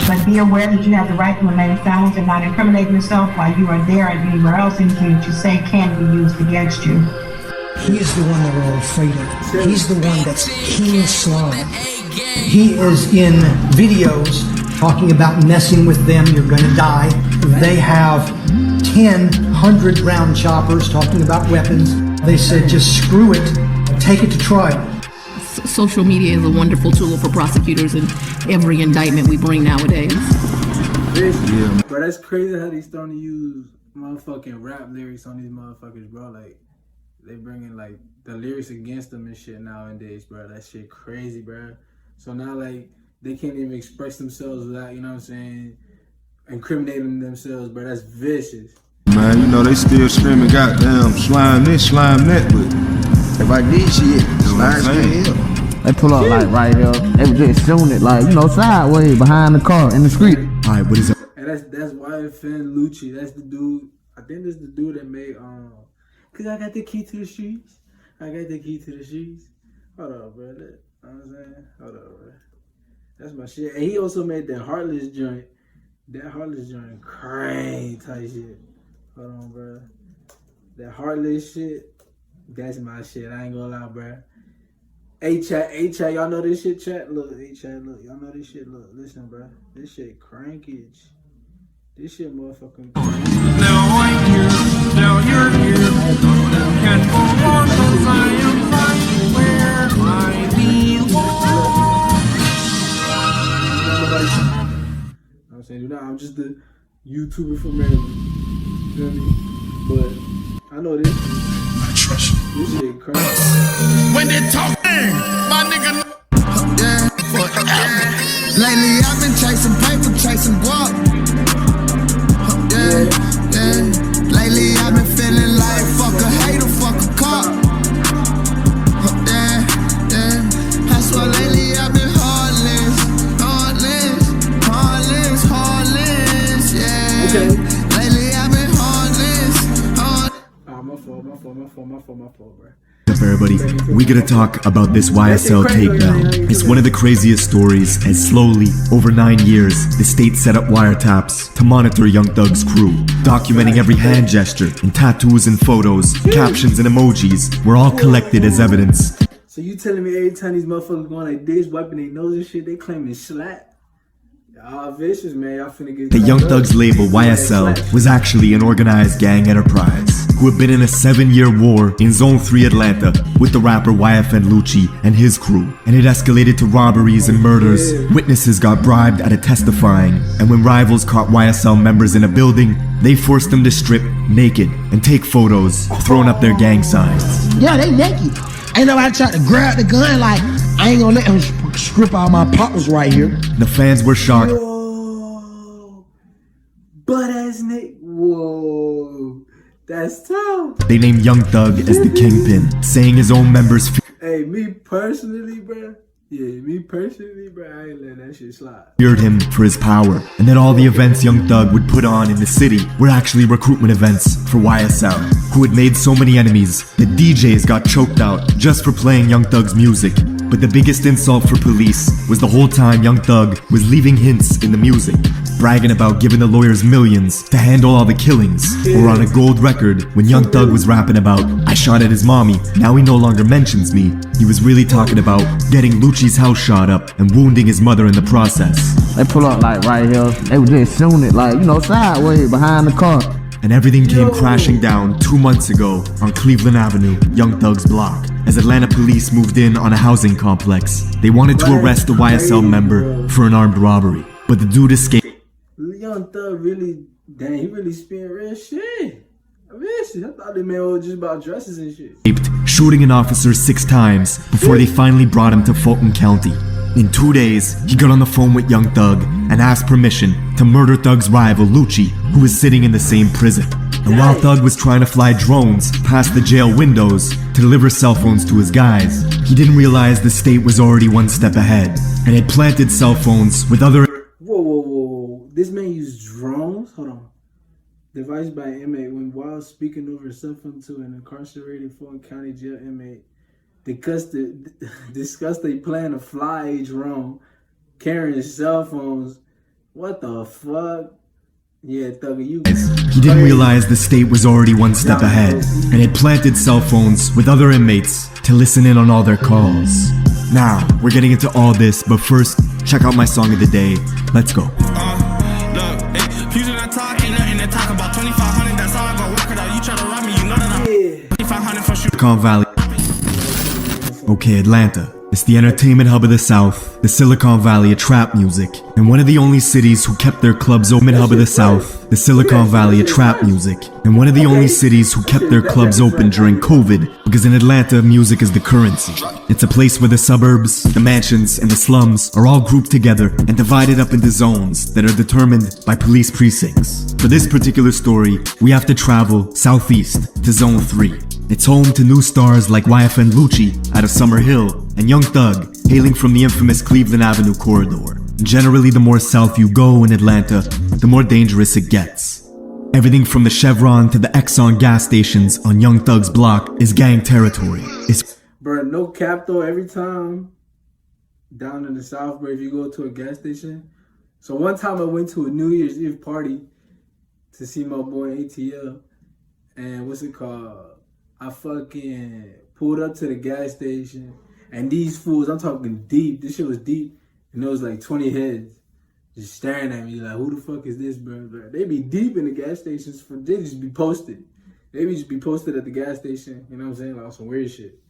But be aware that you have the right to remain silent and not incriminate yourself while you are there and anywhere else. Anything that you say can be used against you. He's the one that we're all afraid of. He's the one that's King Slime. He is in videos talking about messing with them, you're gonna die. They have 10 100-round choppers talking about weapons. They said, just screw it, take it to trial. Social media is a wonderful tool for prosecutors in every indictment we bring nowadays. Yeah, bro, that's crazy how they starting to use motherfucking rap lyrics on these motherfuckers, bro. Like, they bringing like the lyrics against them and shit nowadays, bro. That shit crazy, bro. So now like they can't even express themselves without, you know what I'm saying, incriminating themselves, bro. That's vicious. Man, you know they still screaming goddamn slime this, slime that, but if I did shit, slime here. They pull up like right here. They were just shooting it like, you know, sideways behind the car in the street. Alright, what is it? And that's YFN Lucci. That's the dude. I think that's the dude that made cause I got the key to the streets. I got the key to the streets. Hold on, bro. You know what I'm saying? Hold on, bro. That's my shit. And he also made that Heartless joint. That Heartless joint crazy type shit. Hold on, bro. That Heartless shit, that's my shit. I ain't gonna lie, bro. Hey chat, y'all know this shit, chat? Look, hey chat, look, y'all know this shit, look, listen, bro. This shit crankage. This shit motherfucking crankage. Now I'm here, now you're here. Can't go on 'cause I am right where I belong. I'm saying, I'm just the YouTuber from Maryland. You feel me? But I know this. I trust you. This shit crazy. When they talk, my nigga. Yeah, forever. Lately I've been chasing paper, chasing guap. Yeah, yeah. Lately I've been feeling like fuck a hater, fuck a cop. Yeah, yeah. That's why lately I've been heartless, yeah. Okay. Lately I've been heartless. My fault, bro. Up everybody, we gotta talk about this YSL takedown. It's one of the craziest stories as slowly, over 9 years, the state set up wiretaps to monitor Young Thug's crew, documenting every hand gesture and tattoos and photos, captions and emojis were all collected as evidence. So you telling me every time these motherfuckers going like this, wiping their nose and shit, they claiming slap? Y'all vicious, man. Y'all finna get The Young Thug's label YSL was actually an organized gang enterprise who had been in a 7-year war in Zone 3 Atlanta with the rapper YFN Lucci and his crew, and it escalated to robberies and murders. Witnesses got bribed out of testifying, and when rivals caught YSL members in a building, they forced them to strip naked and take photos, throwing up their gang signs. Yeah, they naked. Ain't nobody tried to grab the gun like, I ain't gonna let him strip all my poppers right here. The fans were shocked. Whoa. Butt ass Nick. Whoa. That's tough. They named Young Thug as the kingpin, saying his own members Hey, me personally, bro. Yeah, me personally, bro. I ain't letting that shit slide. feared him for his power, and that all the events Young Thug would put on in the city were actually recruitment events for YSL, who had made so many enemies that DJs got choked out just for playing Young Thug's music. But the biggest insult for police was the whole time Young Thug was leaving hints in the music, bragging about giving the lawyers millions to handle all the killings, or on a gold record when Young Thug was rapping about, I shot at his mommy, now he no longer mentions me. He was really talking about getting Lucci's house shot up and wounding his mother in the process. They pull up like right here. They were just shooting it like, you know, sideways behind the car. And everything came crashing down 2 months ago on Cleveland Avenue, Young Thug's block. As Atlanta police moved in on a housing complex, they wanted to arrest a YSL member for an armed robbery, but the dude escaped. Young Thug really, dang, he really spit real shit. I thought they made all just about dresses and shit. Shooting an officer 6 times before they finally brought him to Fulton County. In 2 days, he got on the phone with Young Thug and asked permission to murder Thug's rival Lucci, who was sitting in the same prison. And while Thug was trying to fly drones past the jail windows to deliver cell phones to his guys, he didn't realize the state was already 1 step ahead and had planted cell phones with other. Whoa. This man used drones? Hold on. Device by an inmate when while speaking over a cell phone to an incarcerated Fulton County jail inmate. Discussed they plan to fly a drone carrying cell phones What the fuck? Yeah, Thugger, you. He didn't realize the state was already one step ahead and had planted cell phones with other inmates to listen in on all their calls. Now, we're getting into all this, but first, check out my song of the day. Let's go. Silicon Valley. Okay, Atlanta. It's the entertainment hub of the South, the Silicon Valley of trap music, and one of the only cities who kept their clubs open. Hub of the South, the Silicon Valley of trap music, and one of the only cities who kept their clubs open during COVID, because in Atlanta, music is the currency. It's a place where the suburbs, the mansions, and the slums are all grouped together and divided up into zones that are determined by police precincts. For this particular story, we have to travel southeast to Zone 3. It's home to new stars like YFN Lucci out of Summer Hill and Young Thug hailing from the infamous Cleveland Avenue corridor. Generally, the more south you go in Atlanta, the more dangerous it gets. Everything from the Chevron to the Exxon gas stations on Young Thug's block is gang territory. Bro, no cap though, every time down in the South, bro, if you go to a gas station. So one time I went to a New Year's Eve party to see my boy ATL, and what's it called? I fucking pulled up to the gas station, and these fools, I'm talking deep, this shit was deep, and there was like 20 heads just staring at me like, who the fuck is this, bro? They be deep in the gas stations, they just be posted. They be just be posted at the gas station, you know what I'm saying? Like some weird shit.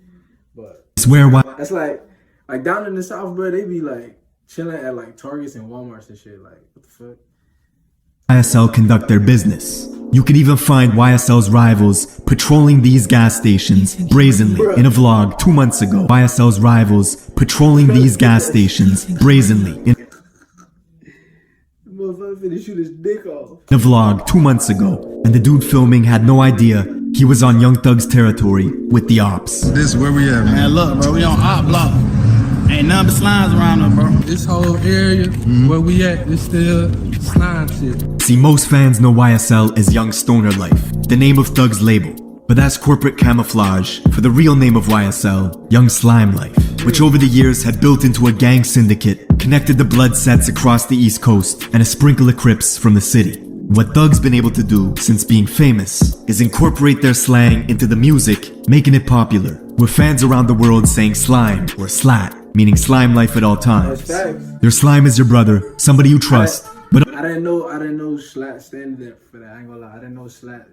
But that's like down in the South, bro, they be like chilling at like Targets and Walmarts and shit. Like, what the fuck? YSL conduct their business. You could even find YSL's rivals patrolling these gas stations brazenly. In a vlog 2 months ago, YSL's rivals patrolling these gas stations brazenly. In a vlog 2 months ago, and the dude filming had no idea he was on Young Thug's territory with the ops. This is where we at, man. Man, look, bro, we on op block. Ain't nothing but slimes around us, bro. This whole area where we at is still slime shit. See, most fans know YSL as Young Stoner Life, the name of Thug's label. But that's corporate camouflage for the real name of YSL, Young Slime Life, which over the years had built into a gang syndicate, connected the blood sets across the East Coast, and a sprinkle of Crips from the city. What Thug's been able to do since being famous is incorporate their slang into the music, making it popular, with fans around the world saying slime or slat, meaning slime life at all times. Their slime is your brother, somebody you trust. But I didn't know slat standard for that. I ain't gonna lie, I didn't know slat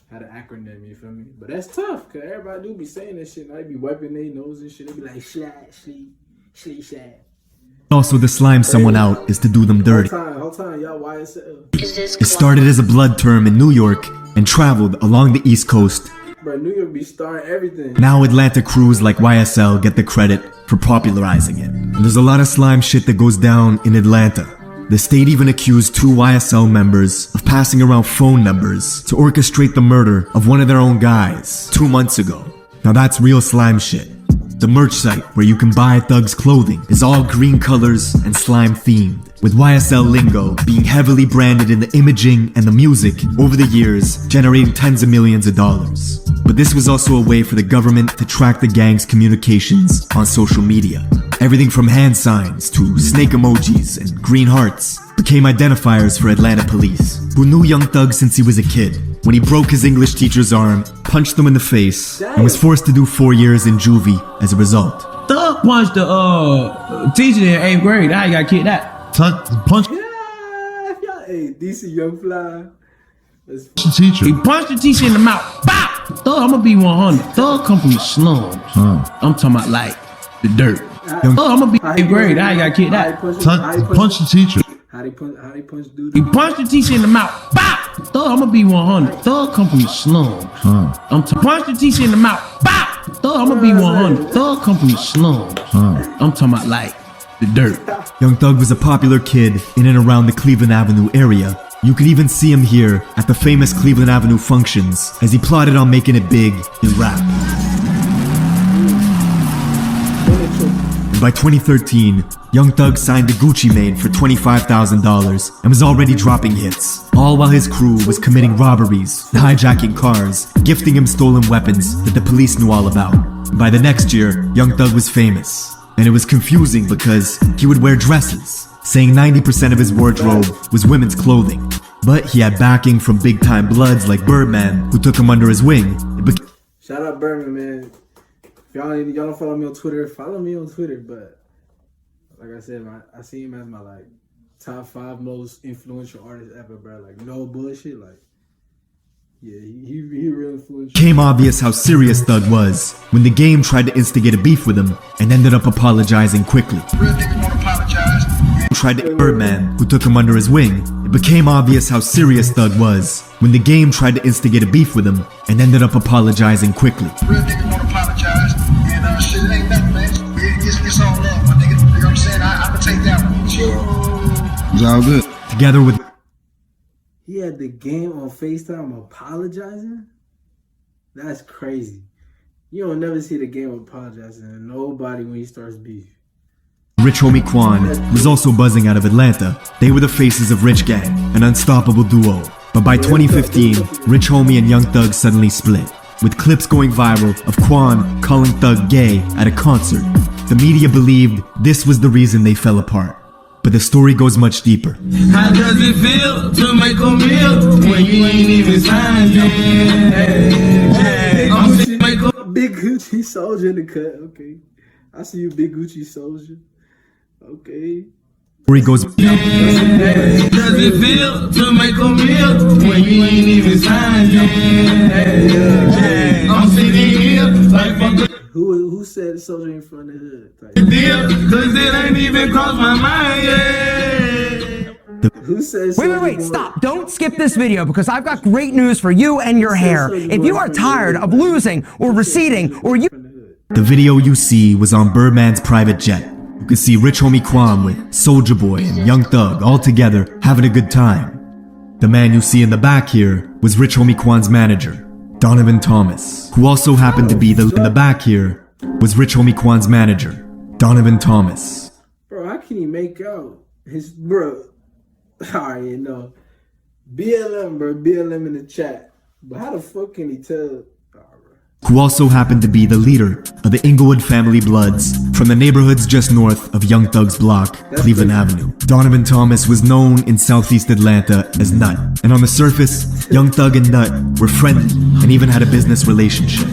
had an acronym, you feel me? But that's tough, cause everybody do be saying that shit. They be wiping their nose and shit. They be like slat, slat. Also, to slime someone out is to do them dirty. Whole time, y'all YSL. It started as a blood term in New York and traveled along the East Coast. Bro, New York be starring everything. Now Atlanta crews like YSL get the credit for popularizing it. And there's a lot of slime shit that goes down in Atlanta. The state even accused 2 YSL members of passing around phone numbers to orchestrate the murder of one of their own guys 2 months ago. Now that's real slime shit. The merch site where you can buy Thug's clothing is all green colors and slime themed, with YSL lingo being heavily branded in the imaging and the music over the years, generating tens of millions of dollars. But this was also a way for the government to track the gang's communications on social media. Everything from hand signs to snake emojis and green hearts became identifiers for Atlanta police, who knew Young Thug since he was a kid, when he broke his English teacher's arm, punched him in the face, and was forced to do 4 years in juvie as a result. Thug punched the teacher in 8th grade. Now you got kicked out. Punch Yeah, hey, DC Young Fly. the teacher. He punched the teacher in the mouth. Bop! Thug, I'm gonna be 100. Thug come from the slums. I'm talking about like the dirt. Thug, I'm gonna be 8th grade. Now you got kicked out. Punch the teacher. How they punch dude? He punched the teacher in the mouth. Bop! Thug, I'm gonna be 100. Thug come from the slums. I'm punched the teacher in the mouth. Bop! Thug, I'm gonna be 100. Thug come from the slums. I'm talking about like the dirt. Young Thug was a popular kid in and around the Cleveland Avenue area. You could even see him here at the famous Cleveland Avenue functions as he plotted on making it big in rap. And by 2013, Young Thug signed to Gucci Mane for $25,000 and was already dropping hits, all while his crew was committing robberies and hijacking cars, gifting him stolen weapons that the police knew all about. By the next year, Young Thug was famous, and it was confusing because he would wear dresses, saying 90% of his wardrobe was women's clothing. But he had backing from big-time bloods like Birdman, who took him under his wing. Shout out Birdman, man. If y'all don't follow me on Twitter, follow me on Twitter. But like I said, I see him as my like top 5 most influential artists ever, bro. Like no bullshit, like yeah, he real influential. It became obvious how serious Thug was when the game tried to instigate a beef with him and ended up apologizing quickly. Real niggas won't apologize. Tried to Birdman, who took him under his wing. It became obvious how serious Thug was when the game tried to instigate a beef with him and ended up apologizing quickly. Real niggas won't apologize. And shit ain't nothing, man. It's all love, my nigga. You know what I'm saying? I'ma take that one. It's all good. Together with He had the game on FaceTime apologizing? That's crazy. You don't never see the game apologizing to nobody when he starts beef. Rich Homie Quan was also buzzing out of Atlanta. They were the faces of Rich Gang, an unstoppable duo. But by 2015, Rich Homie and Young Thug suddenly split, with clips going viral of Quan calling Thug gay at a concert. The media believed this was the reason they fell apart. But the story goes much deeper. How does it feel to make a meal when you ain't even signed yet? Big Gucci Soldier in the cut, okay. I see you, Big Gucci Soldier. Okay. Story goes. Does it feel to make a meal when you ain't even signed yet? I'm sitting here like fuck. Who said Soldier in front of the hood? Like, Cause it ain't even crossed my mind yet. who said Wait, stop. Don't skip this video because I've got great news for you and your hair. If you are tired of losing or receding or you... The video you see was on Birdman's private jet. You could see Rich Homie Quan with Soulja Boy and Young Thug all together having a good time. The man you see in the back here was Rich Homie Quan's manager, Donovan Thomas, who also happened to be in the back here was Rich Homie Quan's manager, Donovan Thomas. Bro, how can he make out his bro? Alright, you know. BLM, bro, BLM in the chat. But how the fuck can he tell? Who also happened to be the leader of the Inglewood family Bloods from the neighborhoods just north of Young Thug's block, Cleveland Avenue. Donovan Thomas was known in Southeast Atlanta as Nut, and on the surface, Young Thug and Nut were friendly and even had a business relationship.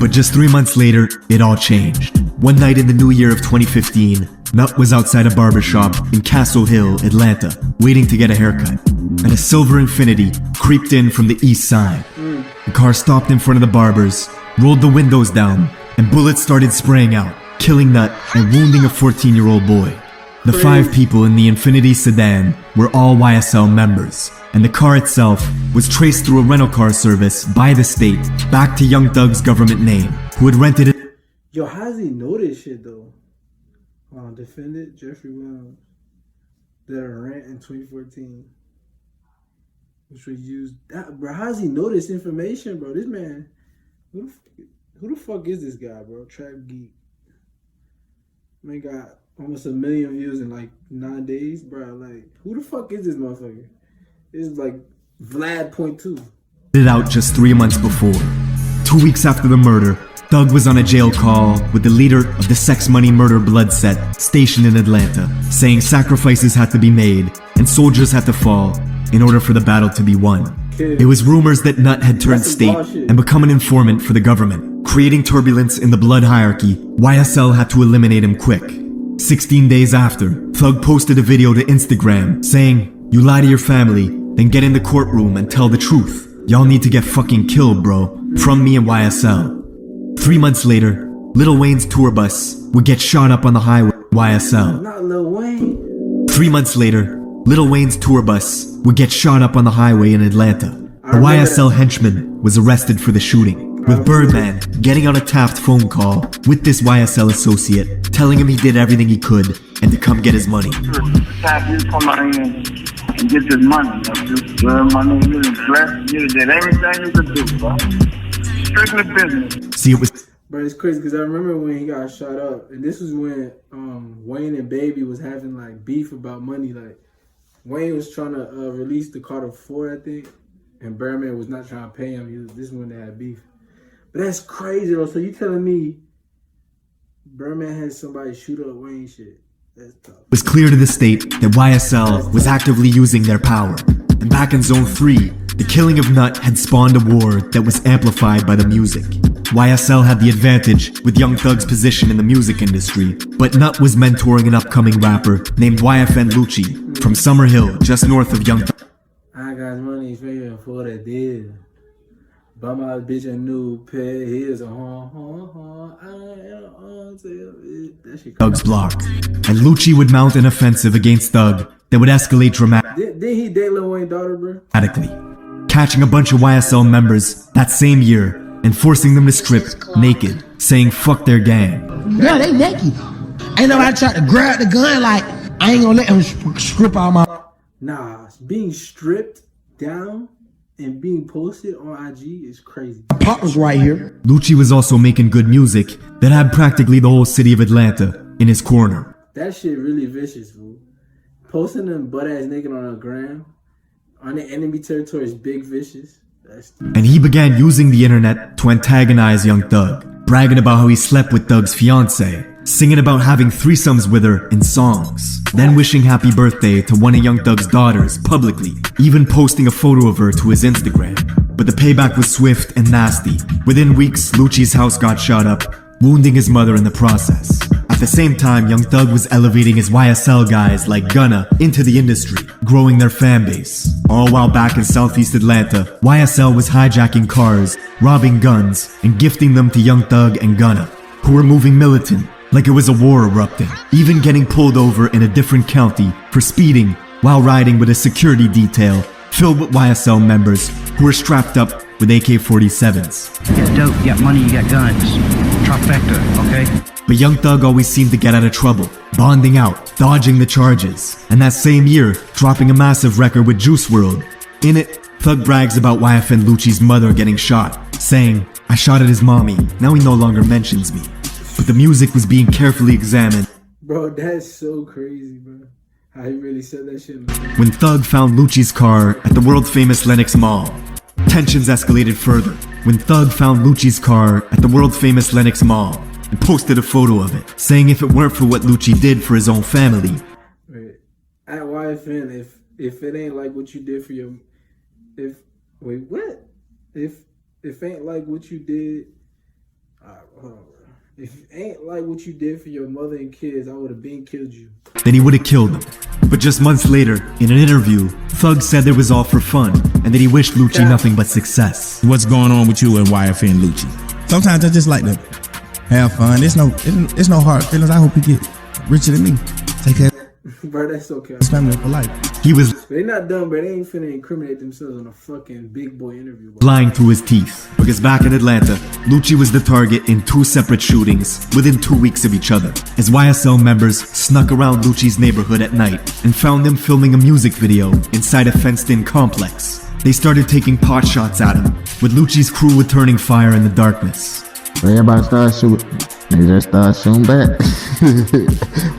But just 3 months later, it all changed. One night in the new year of 2015, Nut was outside a barbershop in Castle Hill, Atlanta, waiting to get a haircut. And a silver Infiniti creeped in from the east side. The car stopped in front of the barber's, rolled the windows down, and bullets started spraying out, killing Nut and wounding a 14-year-old boy. The 5 people in the Infiniti sedan were all YSL members, and the car itself was traced through a rental car service by the state back to Young Thug's government name, who had rented it. Yo, how does he know this shit though? Defendant Jeffrey Williams did a rant in 2014, which was used. Bro, how does he know this information, bro? This man, who the fuck is this guy, bro? Trap Geek. Man got almost 1 million views in like 9 days, bro. Like, who the fuck is this motherfucker? It's like Vlad.2. It out just 3 months before. 2 weeks after the murder, Thug was on a jail call with the leader of the Sex Money Murder Blood set stationed in Atlanta, saying sacrifices had to be made and soldiers had to fall in order for the battle to be won. It was rumors that Nut had turned state and become an informant for the government, creating turbulence in the blood hierarchy. YSL had to eliminate him quick. 16 days after, Thug posted a video to Instagram saying, "You lie to your family, then get in the courtroom and tell the truth. Y'all need to get fucking killed, bro. From me and YSL." 3 months later, Lil Wayne's tour bus would get shot up on the highway with YSL. Not Lil Wayne. 3 months later, Lil Wayne's tour bus would get shot up on the highway in Atlanta. A YSL henchman was arrested for the shooting, with Birdman getting on a tapped phone call with this YSL associate, telling him he did everything he could and to come get his money. Tap you come out here and get this money. Just money, you blessed. You did everything you could do, bro. Strictly business. See, it was. But it's crazy because I remember when he got shot up, and this was when Wayne and Baby was having like beef about money. Like Wayne was trying to release the Carter 4, I think, and Birdman was not trying to pay him. This is when they had beef. But that's crazy, though. So you telling me Birdman had somebody shoot up Wayne shit. That's tough. It was clear to the state that YSL was actively using their power. And back in Zone 3, the killing of Nut had spawned a war that was amplified by the music. YSL had the advantage with Young Thug's position in the music industry, but Nut was mentoring an upcoming rapper named YFN Lucci from Summer Hill, just north of Young Thug. I got money figuring for the deal. Buy my bitch a new pair. Here's a that shit. Thug's block. And Lucci would mount an offensive against Thug that would escalate dramatically. Did he date Lil Wayne's daughter, bro? Catching a bunch of YSL members that same year and forcing them to strip naked, saying fuck their gang. Yeah, they naked. Ain't nobody tried to grab the gun like, I ain't gonna let him strip all my... Nah, being stripped down and being posted on IG is crazy. Pop was right here. Lucci was also making good music that had practically the whole city of Atlanta in his corner. That shit really vicious, fool. Posting them butt-ass naked on a gram on the enemy territory is big vicious. And he began using the internet to antagonize Young Thug, bragging about how he slept with Thug's fiance, singing about having threesomes with her in songs, then wishing happy birthday to one of Young Thug's daughters publicly, even posting a photo of her to his Instagram. But the payback was swift and nasty. Within weeks, Lucci's house got shot up, wounding his mother in the process. At the same time, Young Thug was elevating his YSL guys like GUNNA into the industry, growing their fan base. All while back in Southeast Atlanta, YSL was hijacking cars, robbing guns, and gifting them to Young Thug and GUNNA, who were moving militant, like it was a war erupting, even getting pulled over in a different county for speeding while riding with a security detail filled with YSL members who were strapped up with AK-47s. You got dope, you got money, you got guns. Trifecta, okay? But Young Thug always seemed to get out of trouble, bonding out, dodging the charges, and that same year, dropping a massive record with Juice WRLD. In it, Thug brags about YFN Lucci's mother getting shot, saying, "I shot at his mommy, now he no longer mentions me." But the music was being carefully examined. Bro, that's so crazy, bro. How he really said that shit. When Thug found Lucci's car at the world-famous Lenox Mall, tensions escalated further. When Thug found Lucci's car at the world-famous Lenox Mall and posted a photo of it, saying if it weren't for what Lucci did for his own family. Wait, at YFN, if it ain't like what you did for your, if ain't like what you did, hold on. If it ain't like what you did for your mother and kids, I would have been killed you. Then he would have killed them. But just months later, in an interview, Thug said it was all for fun and that he wished Lucci nothing but success. What's going on with you and YFN Lucci? Sometimes I just like to have fun. It's no hard feelings. I hope he get richer than me. Take care. Bro, that's okay. His family for life. He was they not dumb, but they ain't finna incriminate themselves on a fucking big boy interview. lying through his teeth, because back in Atlanta, Lucci was the target in 2 separate shootings within 2 weeks of each other, as YSL members snuck around Lucci's neighborhood at night and found them filming a music video inside a fenced-in complex. They started taking pot shots at him, with Lucci's crew returning fire in the darkness. So everybody started shooting. They just started shooting back.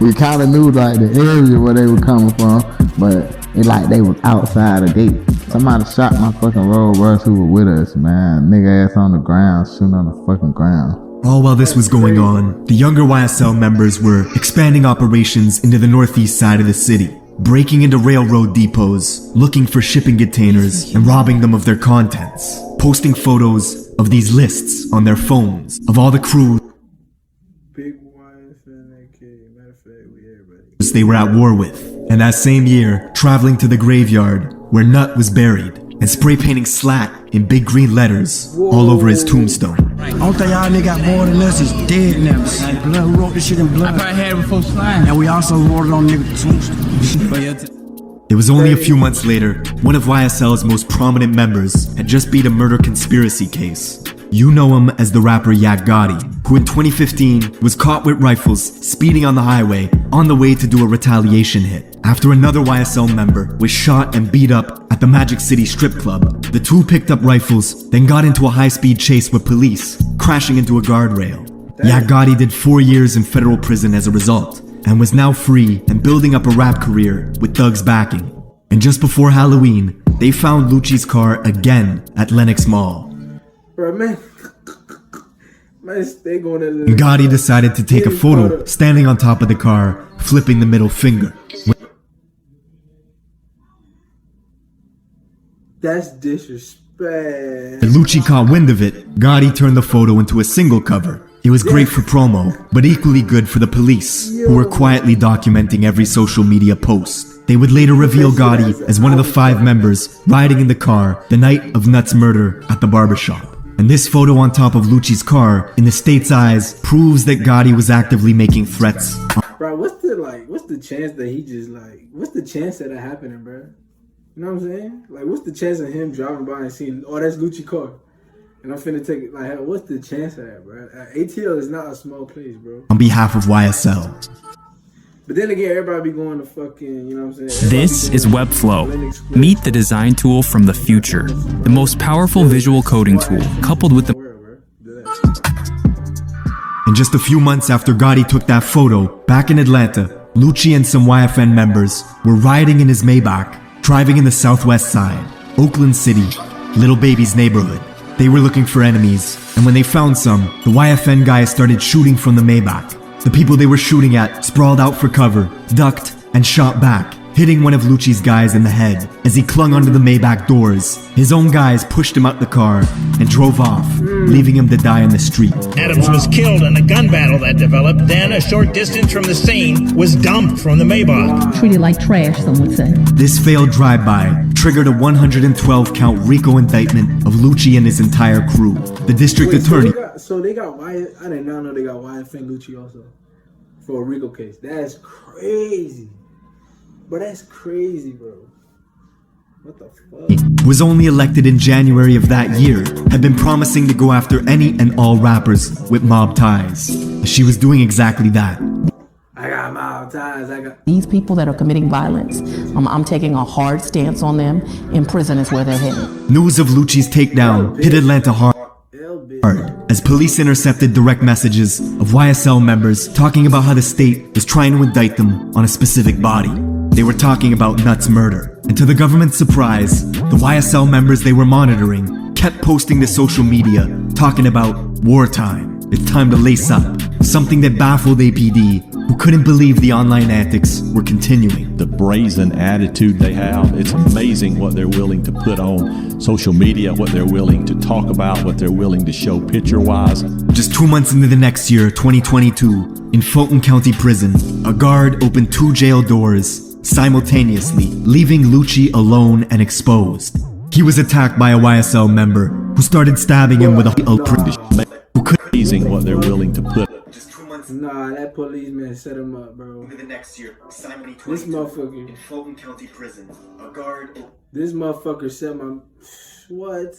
We kind of knew like the area where they were coming from, but it like they was outside the gate. Somebody shot my fucking road rush who were with us, man. Nigga ass on the ground, shooting on the fucking ground. All while this was going on, the younger YSL members were expanding operations into the northeast side of the city, breaking into railroad depots, looking for shipping containers, and robbing them of their contents, posting photos of these lists on their phones of all the crews they were at war with, and that same year, traveling to the graveyard where Nut was buried and spray painting SLAT in big green letters all over his tombstone. Only thing y'all nigga got more than us is dead now. Like blood, we wrote this shit in blood. I probably had it before slime. And we also wrote it on nigga tombstone. It was only a few months later, one of YSL's most prominent members had just beat a murder conspiracy case. You know him as the rapper Yak Gotti, who in 2015 was caught with rifles speeding on the highway on the way to do a retaliation hit. After another YSL member was shot and beat up at the Magic City strip club, the two picked up rifles, then got into a high-speed chase with police, crashing into a guardrail. Yak Gotti did 4 years in federal prison as a result, and was now free and building up a rap career with Thug's backing. And just before Halloween, they found Lucci's car again at Lenox Mall. Bro, man, Man, they going to Gotti decided to take a photo standing on top of the car, flipping the middle finger. That's disrespect. When Lucci caught wind of it, Gotti turned the photo into a single cover. It was great for promo, but equally good for the police, who were quietly documenting every social media post. They would later reveal Gotti as one of the 5 members riding in the car the night of Nuts' murder at the barbershop. And this photo on top of Lucci's car, in the state's eyes, proves that Gotti was actively making threats. Bro, what's the chance that he just what's the chance of that happening, bro? You know what I'm saying? Like, what's the chance of him driving by and seeing, oh, that's Lucci's car, and I'm finna take it? Like, what's the chance of that, bro? ATL is not a small place, bro. On behalf of YSL. But then again, everybody be going to fucking, you know what I'm saying? This is Webflow. Meet the design tool from the future. The most powerful visual coding tool, coupled with the... And just a few months after Gotti took that photo, back in Atlanta, Lucci and some YFN members were riding in his Maybach, driving in the southwest side, Oakland City, Little Baby's neighborhood. They were looking for enemies, and when they found some, the YFN guys started shooting from the Maybach. The people they were shooting at sprawled out for cover, ducked, and shot back, hitting one of Lucci's guys in the head. As he clung onto the Maybach doors, his own guys pushed him out the car and drove off, leaving him to die in the street. Adams was killed in a gun battle that developed. Then, a short distance from the scene, was dumped from the Maybach. Treated like trash, some would say. This failed drive-by triggered a 112-count RICO indictment of Lucci and his entire crew. The district attorney... So they got Wyatt. I did not know they got Wyatt and Lucci also for a RICO case. That's crazy. But that's crazy, bro. What the fuck? Was only elected in January of that year, had been promising to go after any and all rappers with mob ties. She was doing exactly that. I got mob ties. These people that are committing violence, I'm taking a hard stance on them. In prison is where they're headed. News of Lucci's takedown hit Atlanta hard, as police intercepted direct messages of YSL members talking about how the state was trying to indict them on a specific body. They were talking about Nuts' murder, and to the government's surprise, the YSL members they were monitoring kept posting to social media talking about wartime. It's time to lace up, something that baffled APD, who couldn't believe the online antics were continuing. The brazen attitude they have, it's amazing what they're willing to put on social media, what they're willing to talk about, what they're willing to show picture-wise. Just 2 months into the next year, 2022, in Fulton County Prison, a guard opened 2 jail doors simultaneously, leaving Lucci alone and exposed. He was attacked by a YSL member who started stabbing him with amazing what they're willing to put. Nah, that policeman set him up, bro. Into the next year, this motherfucker in Fulton County Prison, a guard. This motherfucker set my what?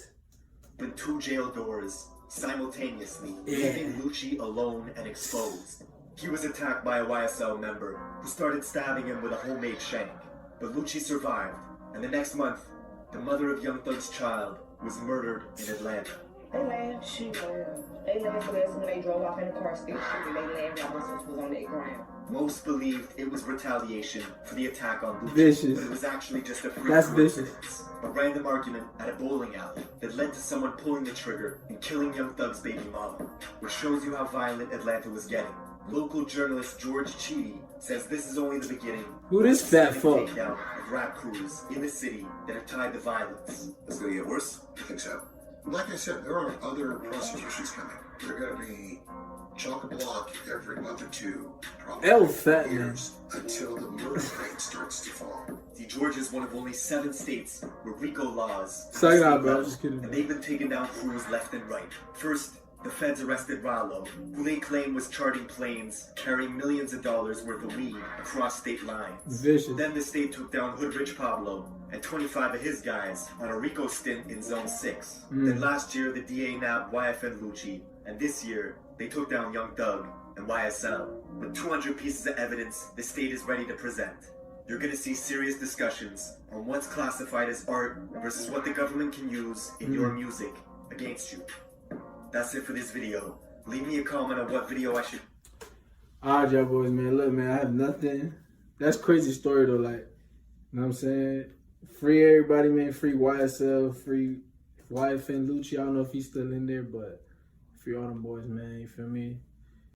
Opened 2 jail doors simultaneously, leaving Lucci alone and exposed. He was attacked by a YSL member who started stabbing him with a homemade shank. But Lucci survived, and the next month, the mother of Young Thug's child was murdered in Atlanta. They laughed, they laughed at us when they drove off in the car still shooting. They laughed at us was on that ground. Most believed it was retaliation for the attack on Lucci, vicious. But it was actually just a freak That's vicious. A random argument at a bowling alley that led to someone pulling the trigger and killing Young Thug's baby mama, which shows you how violent Atlanta was getting. Local journalist George Cheedy says this is only the beginning. Who this fat fuck? Takedown of rap crews in the city that are tied to violence. It's gonna get worse? I think so. Like I said, there are other prosecutions coming. They're gonna be chock-a-block every month or two, probably fat years, until the murder rate starts to fall. See, Georgia is one of only 7 states where RICO laws. Sorry, bro. Just kidding. And they've been taking down crews left and right. First, the feds arrested Rollo, who they claim was charting planes carrying millions of dollars worth of weed across state lines. Vicious. Then the state took down Hoodrich Pablo and 25 of his guys on a RICO stint in Zone 6. Then last year, the DA nabbed YFN Lucci, and this year, they took down Young Thug and YSL. With 200 pieces of evidence, the state is ready to present. You're gonna see serious discussions on what's classified as art versus what the government can use in your music against you. That's it for this video. Leave me a comment on what video I should... Alright, y'all boys, man. Look, man, I have nothing. That's crazy story, though. Like, you know what I'm saying? Free everybody, man. Free YSL. Free YFN Lucci. I don't know if he's still in there, but Free all them boys, man. You feel me?